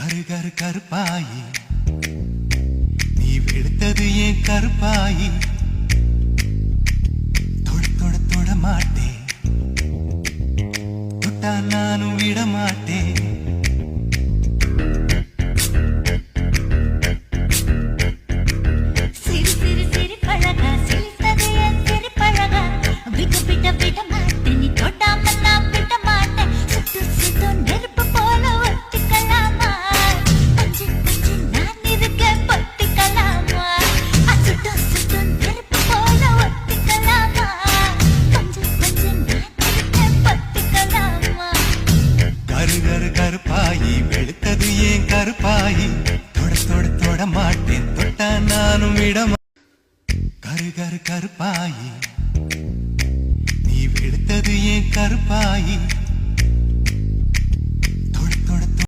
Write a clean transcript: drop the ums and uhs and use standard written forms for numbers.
கரு கருப்பாயி நீ வெளுத்தது ஏன் கருப்பாயி தொட தொட தொட மாட்டேன் தொட்டா நானும் விட மாட்டேன் கருப்பாயி வெளுத்தது ஏன் கருப்பாயி தொட தொட தொட மாட்டேன் தொட்டா நானும் விட கரு கருப்பாயி நீ வெளுத்தது ஏன் கருப்பாயி